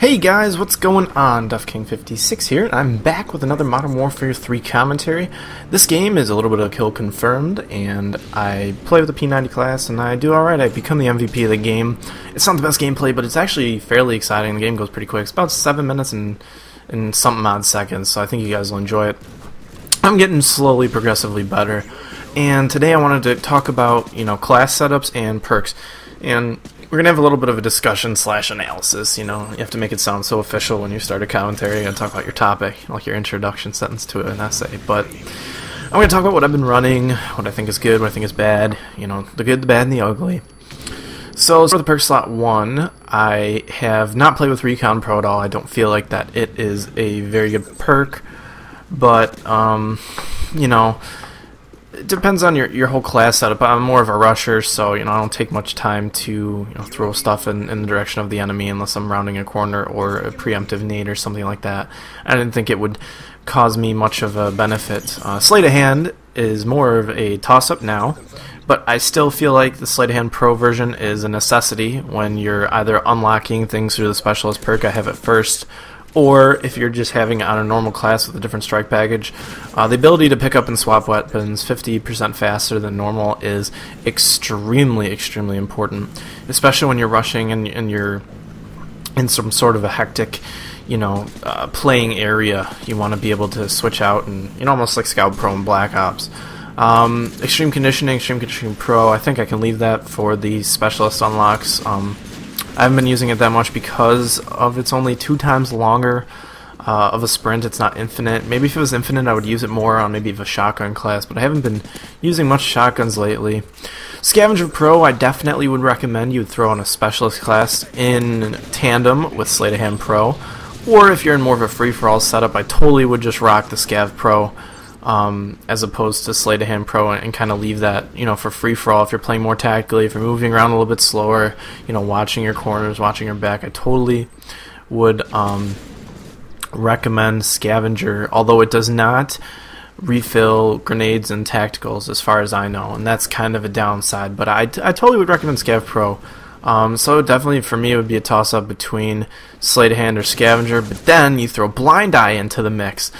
Hey guys, what's going on? DuffKing56 here, and I'm back with another Modern Warfare 3 commentary. This game is a little bit of kill confirmed, and I play with the P90 class, and I do alright. I become the MVP of the game. It's not the best gameplay, but it's actually fairly exciting. The game goes pretty quick. It's about 7 minutes and something odd seconds, so I think you guys will enjoy it. I'm getting slowly, progressively better, and today I wanted to talk about, class setups and perks. And we're going to have a little bit of a discussion slash analysis. You have to make it sound so official when you start a commentary. You're going to talk about your topic, like your introduction sentence to an essay. But I'm going to talk about what I've been running, what I think is good, what I think is bad, the good, the bad, and the ugly. So for the perk slot 1, I have not played with Recon Pro at all. I don't feel like that it is a very good perk. But, it depends on your whole class setup. I'm more of a rusher, so I don't take much time to throw stuff in the direction of the enemy unless I'm rounding a corner or a preemptive nade or something like that. I didn't think it would cause me much of a benefit. Sleight of hand is more of a toss-up now, but I still feel like the Sleight of Hand Pro version is a necessity when you're either unlocking things through the Specialist perk. I have it first. Or if you're just having it on a normal class with a different strike package, the ability to pick up and swap weapons 50% faster than normal is extremely, extremely important, especially when you're rushing and you're in some sort of a hectic, playing area. You want to be able to switch out and, almost like Scout Pro and Black Ops. Extreme Conditioning Pro, I think I can leave that for the Specialist unlocks. I haven't been using it that much because of it's only 2 times longer of a sprint. It's not infinite. Maybe if it was infinite, I would use it more on maybe a shotgun class, but I haven't been using much shotguns lately. Scavenger Pro, I definitely would recommend you would throw on a Specialist class in tandem with Sleight of Hand Pro, or if you're in more of a free-for-all setup, I totally would just rock the Scav Pro as opposed to Sleight of Hand Pro and kind of leave that, for free-for-all. If you're playing more tactically, if you're moving around a little bit slower, watching your corners, watching your back, I totally would recommend Scavenger, although it does not refill grenades and tacticals as far as I know, and that's kind of a downside, but I totally would recommend Scav Pro. So definitely for me it would be a toss-up between Sleight of Hand or Scavenger, but then you throw Blind Eye into the mix,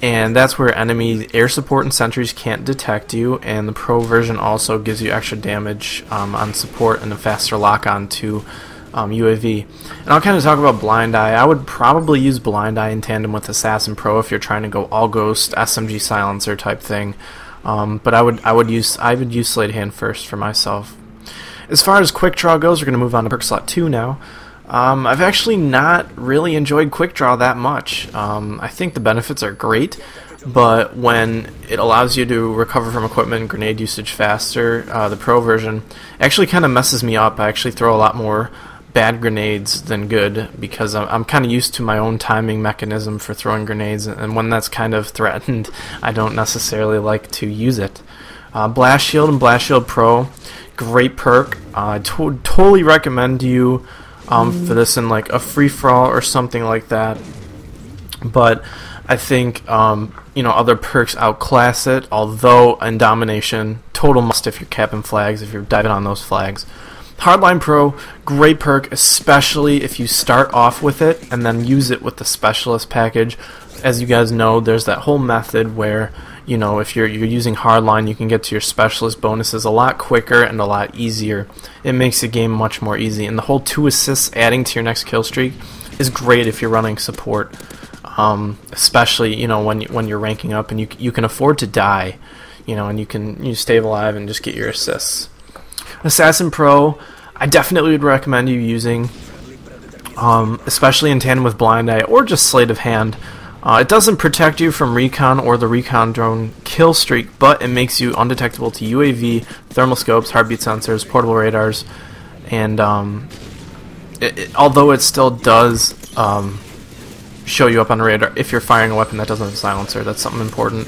and that's where enemy air support and sentries can't detect you, and the Pro version also gives you extra damage on support and a faster lock-on to UAV. And I'll kind of talk about Blind Eye. I would probably use Blind Eye in tandem with Assassin Pro if you're trying to go all ghost SMG silencer type thing. But I would use Sleight of Hand first for myself. As far as Quick Draw goes, we're going to move on to perk slot 2 now. I've actually not really enjoyed Quick Draw that much. I think the benefits are great, but when it allows you to recover from equipment and grenade usage faster, the Pro version actually kind of messes me up. I actually throw a lot more bad grenades than good because I'm kind of used to my own timing mechanism for throwing grenades, and when that's kind of threatened, I don't necessarily like to use it. Blast Shield and Blast Shield Pro, great perk. I totally recommend you for this in like a free-for-all or something like that, but I think other perks outclass it, although in Domination, total must if you're capping flags, if you're diving on those flags. Hardline Pro, great perk, especially if you start off with it and then use it with the Specialist package. As you guys know, there's that whole method where if you're using Hardline, you can get to your Specialist bonuses a lot quicker and a lot easier. It makes the game much more easy, and the whole 2 assists adding to your next kill streak is great if you're running support, especially when you're ranking up and you can afford to die, and you stay alive and just get your assists. Assassin Pro, I definitely would recommend you using, especially in tandem with Blind Eye or just Sleight of Hand. It doesn't protect you from Recon or the Recon drone kill streak, but it makes you undetectable to UAV, thermal scopes, heartbeat sensors, portable radars, and although it still does show you up on the radar if you're firing a weapon that doesn't have a silencer, that's something important.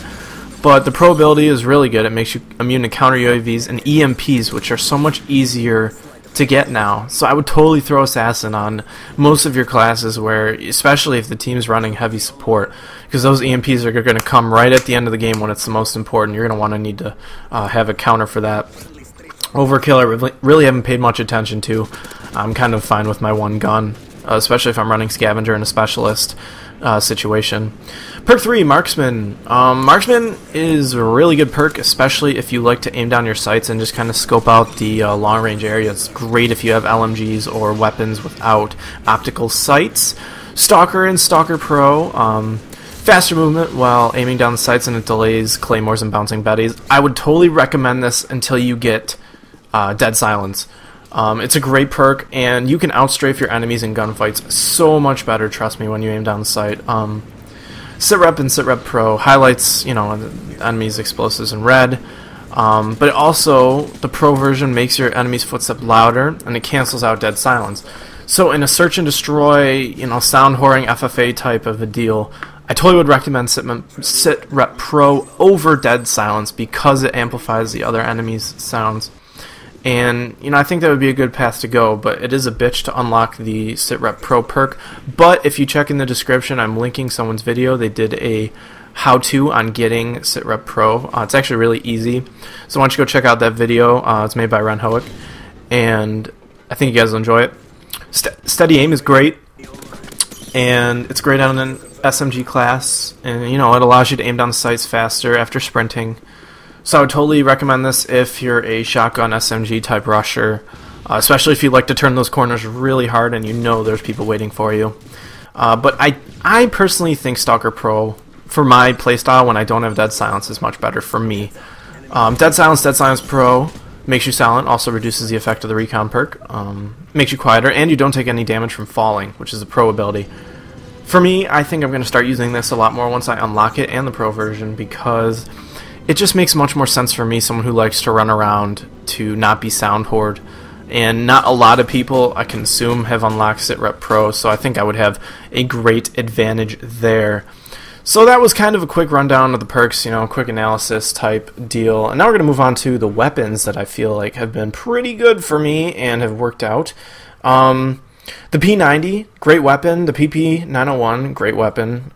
But the Pro ability is really good. It makes you immune to counter UAVs and EMPs, which are so much easier to get now. So I would totally throw Assassin on most of your classes, where, especially if the team's running heavy support, because those EMPs are going to come right at the end of the game when it's the most important. You're going to need to have a counter for that. Overkill I really haven't paid much attention to. I'm kind of fine with my one gun. especially if I'm running Scavenger in a Specialist situation. Perk 3, Marksman. Marksman is a really good perk, especially if you like to aim down your sights and just kind of scope out the long-range area. It's great if you have LMGs or weapons without optical sights. Stalker and Stalker Pro. Faster movement while aiming down the sights, and it delays claymores and bouncing betties. I would totally recommend this until you get Dead Silence. It's a great perk, and you can outstrafe your enemies in gunfights so much better, trust me, when you aim down the sight. Sitrep and Sitrep Pro highlights, enemies' explosives in red, but also the Pro version makes your enemy's footstep louder, and it cancels out Dead Silence. So in a search and destroy, sound whoring FFA type of a deal, I totally would recommend Sitrep Pro over Dead Silence because it amplifies the other enemies' sounds. And, I think that would be a good path to go, but it is a bitch to unlock the Sitrep Pro perk. But if you check in the description, I'm linking someone's video. They did a how-to on getting Sitrep Pro. It's actually really easy. So why don't you go check out that video. It's made by Ren Hoek, and I think you guys will enjoy it. Steady aim is great, and it's great on an SMG class, and it allows you to aim down the sights faster after sprinting. So I would totally recommend this if you're a shotgun SMG type rusher, especially if you like to turn those corners really hard and there's people waiting for you. But I personally think Stalker Pro, for my playstyle when I don't have Dead Silence, is much better for me. Dead Silence Pro makes you silent, also reduces the effect of the recon perk, makes you quieter, and you don't take any damage from falling, which is a Pro ability. For me, I think I'm going to start using this a lot more once I unlock it and the Pro version, because it just makes much more sense for me, someone who likes to run around, to not be sound whored. And not a lot of people, I can assume, have unlocked Sitrep Pro, so I think I would have a great advantage there. So that was kind of a quick rundown of the perks, quick analysis type deal. And now we're going to move on to the weapons that I feel like have been pretty good for me and have worked out. The P90, great weapon. The PP901, great weapon.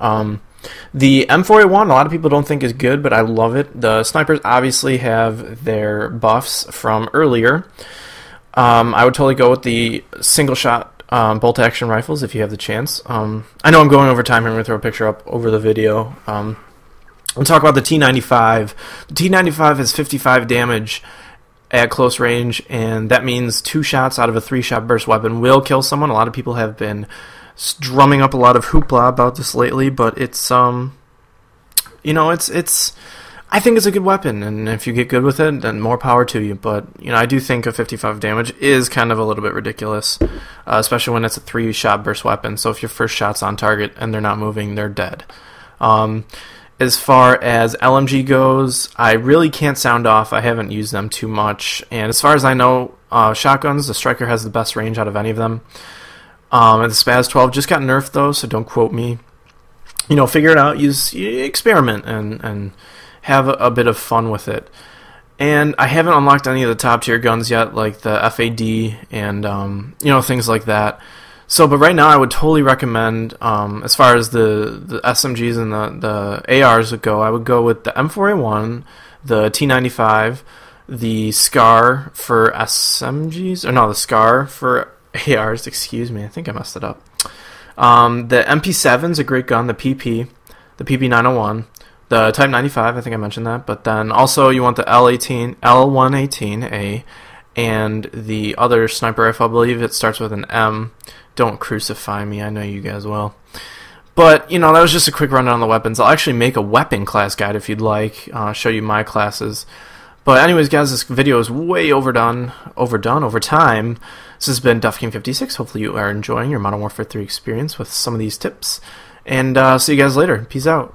The M4A1, a lot of people don't think is good, but I love it. The snipers obviously have their buffs from earlier. I would totally go with the single-shot bolt-action rifles if you have the chance. I know I'm going over time. I'm going to throw a picture up over the video. We'll talk about the T95. The T95 has 55 damage at close range, and that means 2 shots out of a 3-shot burst weapon will kill someone. A lot of people have been drumming up a lot of hoopla about this lately, but it's I think it's a good weapon, and if you get good with it, then more power to you. But I do think a 55 damage is kind of a little bit ridiculous, especially when it's a 3-shot burst weapon. So if your first shot's on target and they're not moving, they're dead. As far as LMG goes, I really can't sound off. I haven't used them too much, and as far as I know, shotguns, the Striker has the best range out of any of them. And the Spaz 12 just got nerfed though, so don't quote me. Figure it out, experiment, and have a bit of fun with it. And I haven't unlocked any of the top tier guns yet, like the FAD and things like that. So, but right now I would totally recommend, as far as the SMGs and the ARs go, I would go with the M4A1, the T95, the SCAR for SMGs, or no, the SCAR for ARs, excuse me, I think I messed it up. The MP7 is a great gun, the PP901, the Type 95, I think I mentioned that, but then also you want the L118A, and the other sniper rifle, I believe it starts with an M. Don't crucify me, I know you guys will. But, that was just a quick rundown on the weapons. I'll actually make a weapon class guide if you'd like, show you my classes. But anyways, guys, this video is way overdone over time. This has been DuffKing56. Hopefully you are enjoying your Modern Warfare 3 experience with some of these tips. And see you guys later. Peace out.